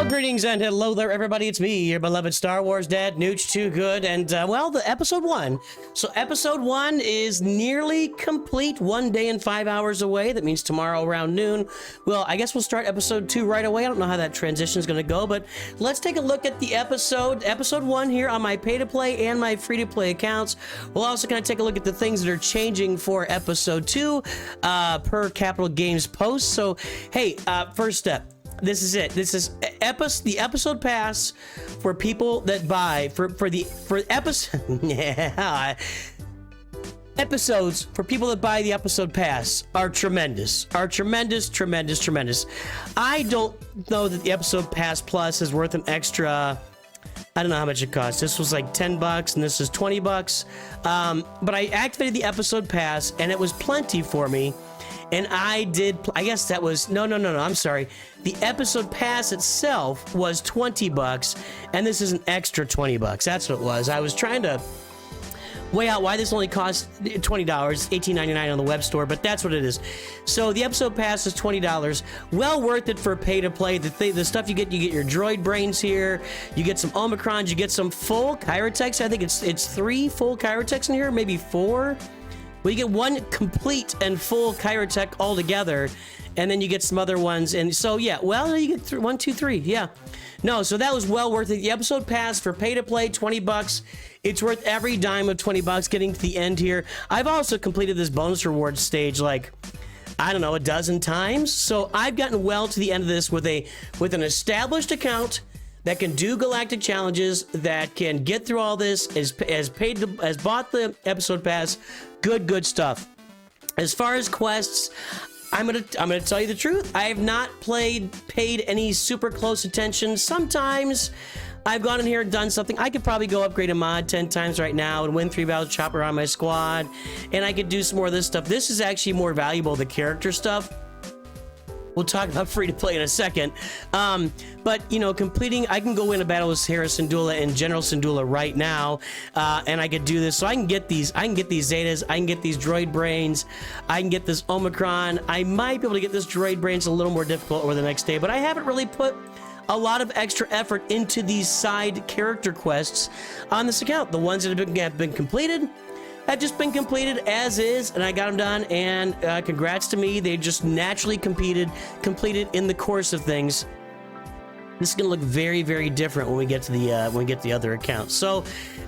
Greetings and hello there, everybody. It's me, your beloved Star Wars dad, Nooch Too Good, and well, the episode 1. So episode 1 is nearly complete, 1 day and 5 hours away. That means tomorrow around noon. Well, I guess we'll start episode 2 right away. I don't know how that transition is going to go, but let's take a look at the episode 1 here on my pay-to-play and my free-to-play accounts. We'll also kind of take a look at the things that are changing for episode 2 per Capital Games post. So, hey, first step. This is it. This is the episode pass for people that buy for episode episodes for people that buy the episode pass are tremendous. Tremendous. I don't know that the episode pass plus is worth an extra. I don't know how much it costs. This was like $10 and this is $20. But I activated the episode pass and it was plenty for me. And I guess that was, no, I'm sorry. The episode pass itself was $20, and this is an extra $20. That's what it was. I was trying to weigh out why this only costs $20, $18.99 on the web store, but that's what it is. So the episode pass is $20. Well worth it for pay to play. The stuff you get your droid brains here. You get some Omicrons. You get some full Chirotechs. I think it's 3 full Chirotechs in here, maybe 4. Well, you get 1 complete and full Chirotech all together, and then you get some other ones. And so, yeah, well, you get 1, 2, 3. Yeah. No, so that was well worth it. The episode pass for pay to play, $20. It's worth every dime of $20 getting to the end here. I've also completed this bonus rewards stage like, I don't know, a dozen times. So I've gotten well to the end of this with an established account that can do galactic challenges, that can get through all this, has bought the episode pass. Good stuff. As far as quests, I'm gonna tell you the truth. I have not paid any super close attention. Sometimes I've gone in here and done something. I could probably go upgrade a mod 10 times right now and win 3 battles, chopper on my squad, and I could do some more of this stuff. This is actually more valuable, the character stuff. We'll talk about free to play in a second. But you know, I can go in a battle with Hera Syndulla and General Syndulla right now, and I could do this. So I can get these Zetas, I can get these droid brains, I can get this Omicron. I might be able to get this droid brains a little more difficult over the next day, but I haven't really put a lot of extra effort into these side character quests on this account. The ones that have been completed have just been completed as is, and I got them done, and congrats to me. They just naturally completed in the course of things. This is gonna look very, very different when we get to the other account. So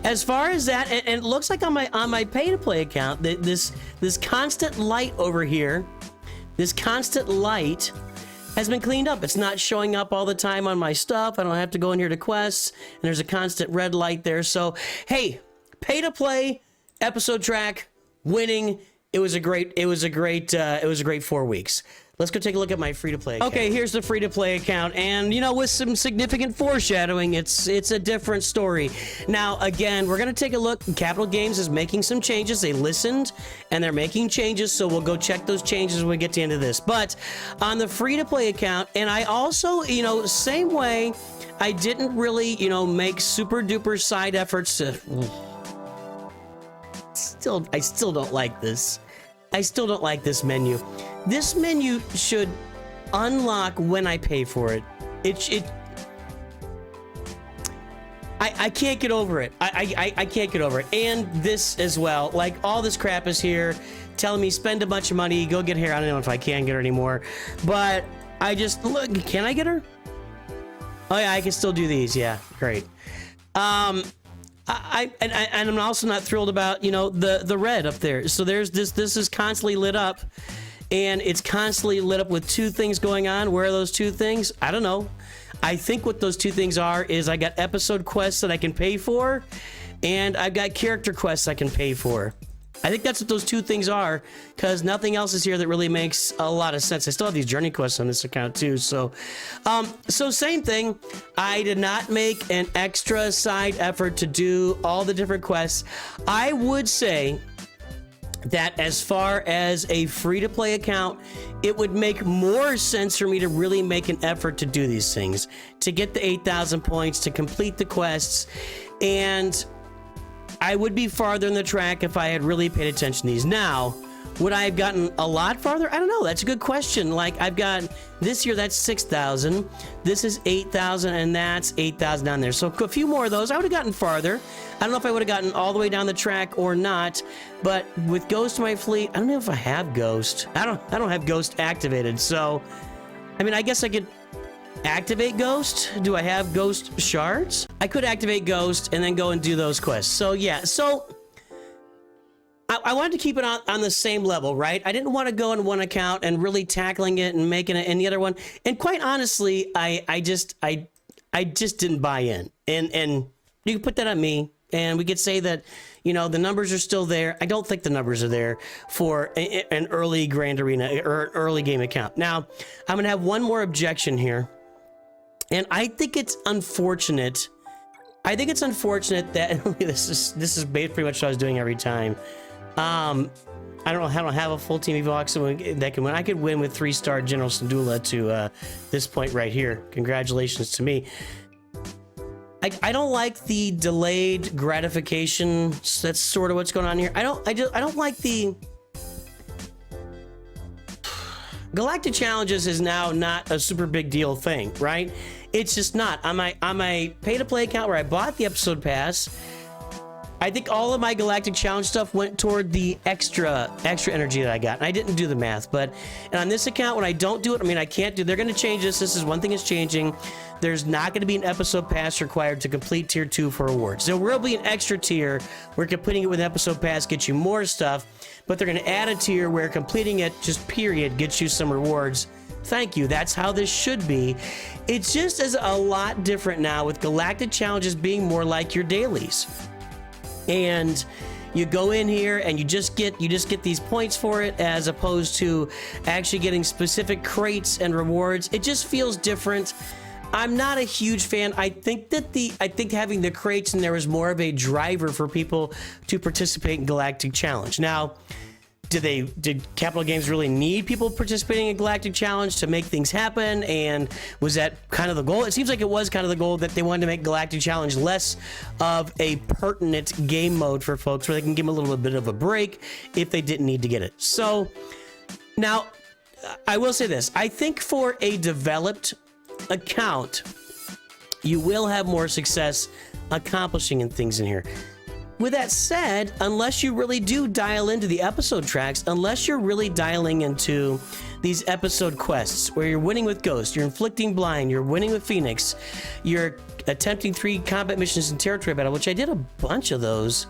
as far as that, and it looks like on my pay to play account, this constant light over here, this constant light has been cleaned up. It's not showing up all the time on my stuff. I don't have to go in here to quests, and there's a constant red light there. So hey, pay to play episode track, winning. It was a great 4 weeks. Let's go take a look at my free-to-play account. Okay, here's the free-to-play account, and you know, with some significant foreshadowing, it's a different story. Now, again, we're gonna take a look. Capital Games is making some changes. They listened, and they're making changes, so we'll go check those changes when we get to the end of this. But on the free-to-play account, and I also, you know, same way, I didn't really, you know, make super-duper side efforts to... I still don't like this. I still don't like this menu. This menu should unlock when I pay for it. I can't get over it. I can't get over it. And this as well. Like, all this crap is here telling me spend a bunch of money, go get her. I don't know if I can get her anymore. But I just, look, can I get her? Oh yeah, I can still do these. Yeah, great. I'm also not thrilled about, you know, the red up there. So there's this is constantly lit up, and it's constantly lit up with 2 things going on. Where are those 2 things? I don't know. I think what those 2 things are is I got episode quests that I can pay for, and I've got character quests I can pay for. I think that's what those 2 things are, because nothing else is here that really makes a lot of sense. I still have these journey quests on this account too. So same thing. I did not make an extra side effort to do all the different quests. I would say that as far as a free-to-play account, it would make more sense for me to really make an effort to do these things, to get the 8,000 points, to complete the quests, and I would be farther in the track if I had really paid attention to these. Now, Would I have gotten a lot farther? I don't know. That's a good question. Like, I've got this year, that's 6,000. This is 8,000, and that's 8,000 down there. So a few more of those, I would have gotten farther. I don't know if I would have gotten all the way down the track or not. But with Ghost in my fleet, I don't know if I have Ghost. I don't have Ghost activated. So, I mean, I guess I could activate Ghost. Do I have Ghost shards? I could activate Ghost and then go and do those quests. So yeah, so I wanted to keep it on the same level, right? I didn't want to go in one account and really tackling it and making it in the other one. And quite honestly, I just didn't buy in. And you can put that on me, and we could say that, you know, the numbers are still there. I don't think the numbers are there for an early Grand Arena or an early game account. Now, I'm gonna have one more objection here, and I think it's unfortunate. I think it's unfortunate that this is pretty much what I was doing every time. I don't have a full team Evox that can win. I could win with 3-star General Syndulla to this point right here. Congratulations to me. I don't like the delayed gratification. That's sort of what's going on here. I don't like the Galactic Challenges is now not a super big deal thing, right? It's just not. On my pay-to-play account where I bought the episode pass, I think all of my Galactic Challenge stuff went toward the extra energy that I got. And I didn't do the math, and on this account, when I don't do it, I mean, I can't do, they're going to change this. This is one thing is changing. There's not going to be an episode pass required to complete tier 2 for awards. There will be an extra tier where completing it with an episode pass gets you more stuff, but they're going to add a tier where completing it, just period, gets you some rewards. Thank you. That's how this should be. It's just as a lot different now with Galactic Challenges being more like your dailies. And you go in here and you just get these points for it, as opposed to actually getting specific crates and rewards. It just feels different. I'm not a huge fan. I think having the crates in there is more of a driver for people to participate in Galactic Challenge. Now, did Capital Games really need people participating in Galactic Challenge to make things happen? And was that kind of the goal? It seems like it was kind of the goal, that they wanted to make Galactic Challenge less of a pertinent game mode for folks, where they can give them a little bit of a break if they didn't need to get it. So now, I will say this. I think for a developed account, you will have more success accomplishing things in here. With that said, unless you really do dial into the episode tracks, unless you're really dialing into these episode quests where you're winning with Ghost, you're inflicting blind, you're winning with Phoenix, you're attempting 3 combat missions in territory battle, which I did a bunch of those.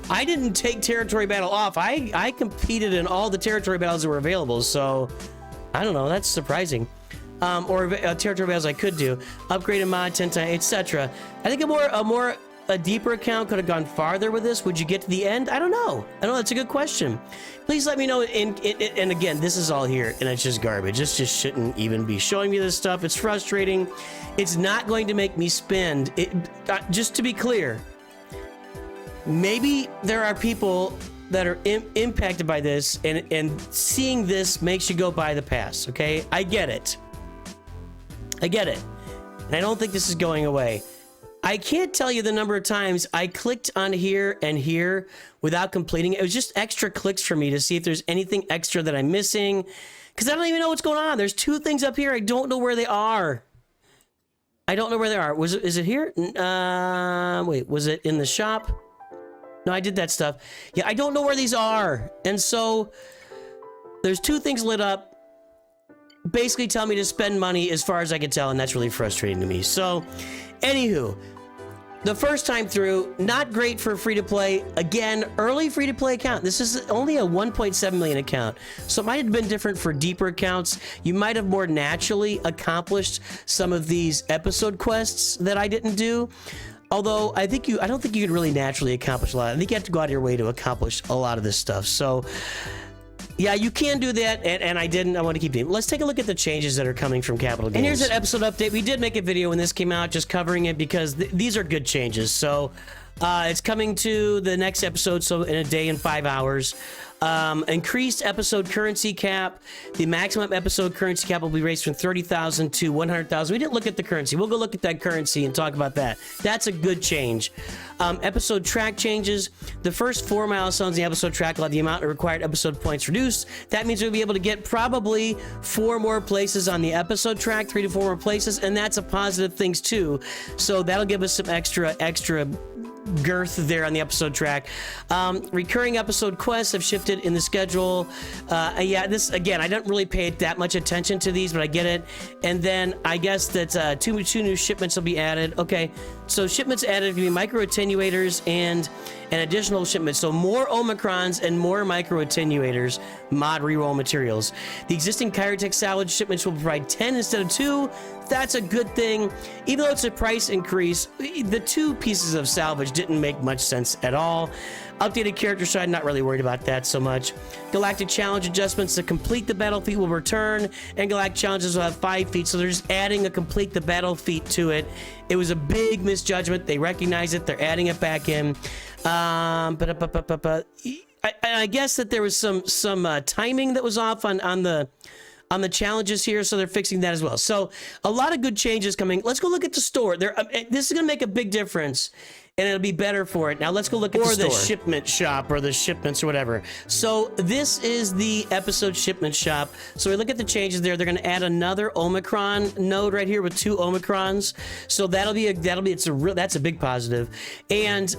I didn't take territory battle off. I competed in all the territory battles that were available, so I don't know, that's surprising. Or territory battles I could do, upgraded mod 10 times, etc. I think a deeper account could have gone farther with this. Would you get to the end? I don't know. That's a good question. Please let me know. And again, this is all here, and it's just garbage. This just shouldn't even be showing me this stuff. It's frustrating. It's not going to make me spend it. Just to be clear, maybe there are people that are impacted by this, and seeing this makes you go buy the pass. Okay, I get it. And I don't think this is going away. I can't tell you the number of times I clicked on here and here without completing it. It was just extra clicks for me to see if there's anything extra that I'm missing, because I don't even know what's going on. There's 2 things up here. I don't know where they are. Is it here? Wait, was it in the shop? No, I did that stuff. Yeah, I don't know where these are. And so there's 2 things lit up. Basically tell me to spend money as far as I can tell, and that's really frustrating to me. So, anywho, the first time through, not great for free-to-play. Again, early free-to-play account. This is only a 1.7 million account, so it might have been different for deeper accounts. You might have more naturally accomplished some of these episode quests that I didn't do. Although, I don't think you could really naturally accomplish a lot. I think you have to go out of your way to accomplish a lot of this stuff. So, yeah, you can do that, and I didn't. I want to keep doing it. Let's take a look at the changes that are coming from Capital Games. And here's an episode update. We did make a video when this came out, just covering it, because these are good changes. So, it's coming to the next episode, so in a day and 5 hours. Increased episode currency cap. The maximum episode currency cap will be raised from 30,000 to 100,000. We didn't look at the currency. We'll go look at that currency and talk about that. That's a good change. Episode track changes. The first 4 milestones in the episode track will have the amount of required episode points reduced. That means we'll be able to get probably 4 more places on the episode track, 3 to 4 more places, and that's a positive thing too. So that'll give us some extra girth there on the episode track. Recurring episode quests have shifted in the schedule. Yeah, this again, I don't really pay that much attention to these, but I get it. And then I guess that two new shipments will be added. Okay, so shipments added can be micro attenuators and an additional shipment. So more Omicrons and more micro attenuators, mod reroll materials. The existing Chirotech salvage shipments will provide 10 instead of 2. That's a good thing. Even though it's a price increase, the 2 pieces of salvage didn't make much sense at all. Updated character side, not really worried about that so much. Galactic challenge adjustments to complete the battle feat will return, and Galactic challenges will have 5 feats, so they're just adding a complete the battle feat to it. It was a big misjudgment. They recognize it. They're adding it back in. I guess that there was some timing that was off on the challenges here, so they're fixing that as well. So a lot of good changes coming. Let's go look at the store. This is going to make a big difference, and it'll be better for it. Now let's go look at the store. Or the shipment shop, or the shipments, or whatever. So this is the episode shipment shop. So we look at the changes there. They're going to add another Omicron node right here with 2 Omicrons. So that's a big positive. And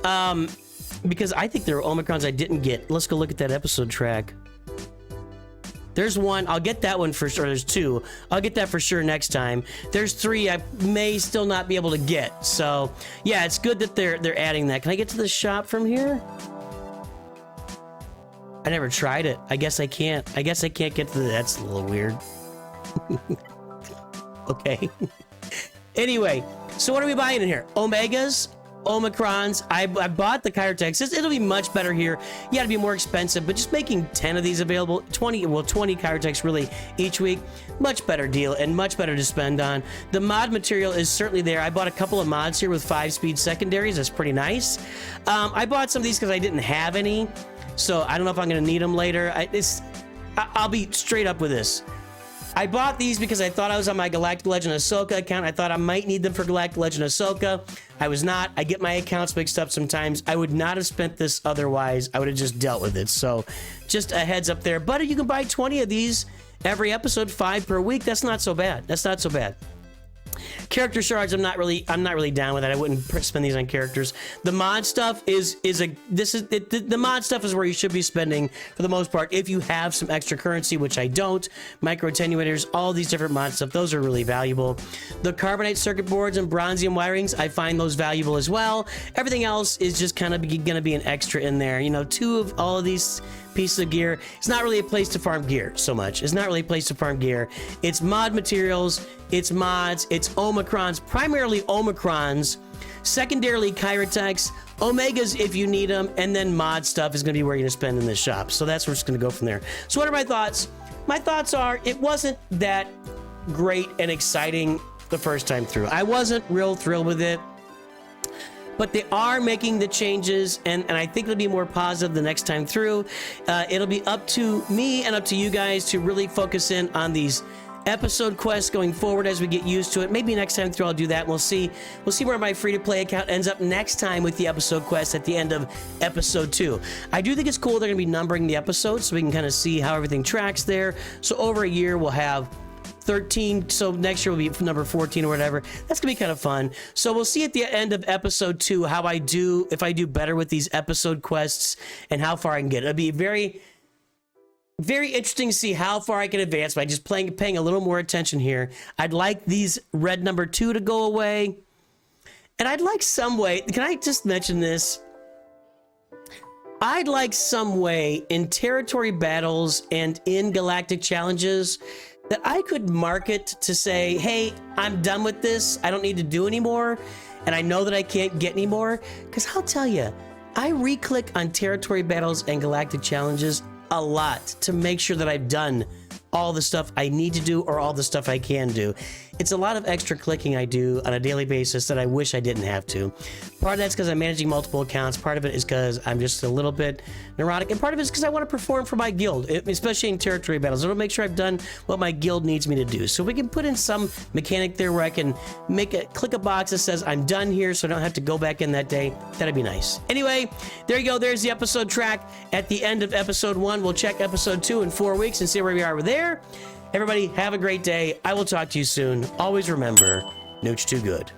because I think there are Omicrons I didn't get. Let's go look at that episode track. There's 1. I'll get that one for sure. There's 2. I'll get that for sure next time. There's 3 I may still not be able to get. So yeah, it's good that they're adding that. Can I get to the shop from here? I never tried it. I guess I can't. I guess I can't get to the... That's a little weird. Okay. Anyway, so what are we buying in here? Omegas, Omicrons. I bought the Chirotechs. It'll be much better here. Yeah, it'll be more expensive, but just making 10 of these available, 20 Chirotechs really each week, much better deal and much better to spend on. The mod material is certainly there. I bought a couple of mods here with 5-speed secondaries. That's pretty nice. I bought some of these because I didn't have any, so I don't know if I'm going to need them later. I'll be straight up with this. I bought these because I thought I was on my Galactic Legend Ahsoka account. I thought I might need them for Galactic Legend Ahsoka. I was not. I get my accounts mixed up sometimes. I would not have spent this otherwise. I would have just dealt with it. So just a heads up there. But you can buy 20 of these every episode, 5 per week. That's not so bad. That's not so bad. Character shards, I'm not really down with that. I wouldn't spend these on characters. The mod stuff the mod stuff is where you should be spending for the most part. If you have some extra currency, which I don't, micro attenuators, all these different mod stuff, those are really valuable. The carbonite circuit boards and bronzium wirings, I find those valuable as well. Everything else is just kind of going to be an extra in there. You know, 2 of all of these pieces of gear. It's not really a place to farm gear so much. It's not really a place to farm gear. It's mod materials, it's mods, it's Omicrons, primarily Omicrons, secondarily Chirotechs, Omegas if you need them, and then mod stuff is going to be where you're going to spend in this shop. So that's where it's going to go from there. So what are my thoughts? My thoughts are it wasn't that great and exciting the first time through. I wasn't real thrilled with it. But they are making the changes, and I think it'll be more positive the next time through. It'll be up to me and up to you guys to really focus in on these episode quests going forward as we get used to it. Maybe next time through I'll do that, and we'll see where my free-to-play account ends up next time with the episode quest at the end of episode 2. I do think it's cool they're going to be numbering the episodes so we can kind of see how everything tracks there. So over a year we'll have 13, so next year will be number 14 or whatever. That's gonna be kind of fun. So we'll see at the end of episode 2 how I do, if I do better with these episode quests and how far I can get. It'll be very, very interesting to see how far I can advance by just paying a little more attention here. I'd like these red number 2 to go away, and I'd like some way. Can I just mention this? I'd like some way in territory battles and in galactic challenges that I could market to say, hey, I'm done with this. I don't need to do anymore. And I know that I can't get any more. Because I'll tell you, I re-click on territory battles and galactic challenges a lot to make sure that I've done all the stuff I need to do or all the stuff I can do. It's a lot of extra clicking I do on a daily basis that I wish I didn't have to. Part of that's because I'm managing multiple accounts. Part of it is because I'm just a little bit neurotic. And part of it is because I want to perform for my guild, especially in territory battles. I want to make sure I've done what my guild needs me to do. So we can put in some mechanic there where I can click a box that says I'm done here so I don't have to go back in that day. That'd be nice. Anyway, there you go. There's the episode track at the end of episode 1. We'll check episode 2 in 4 weeks and see where we are there. Everybody, have a great day. I will talk to you soon. Always remember, Nooch too good.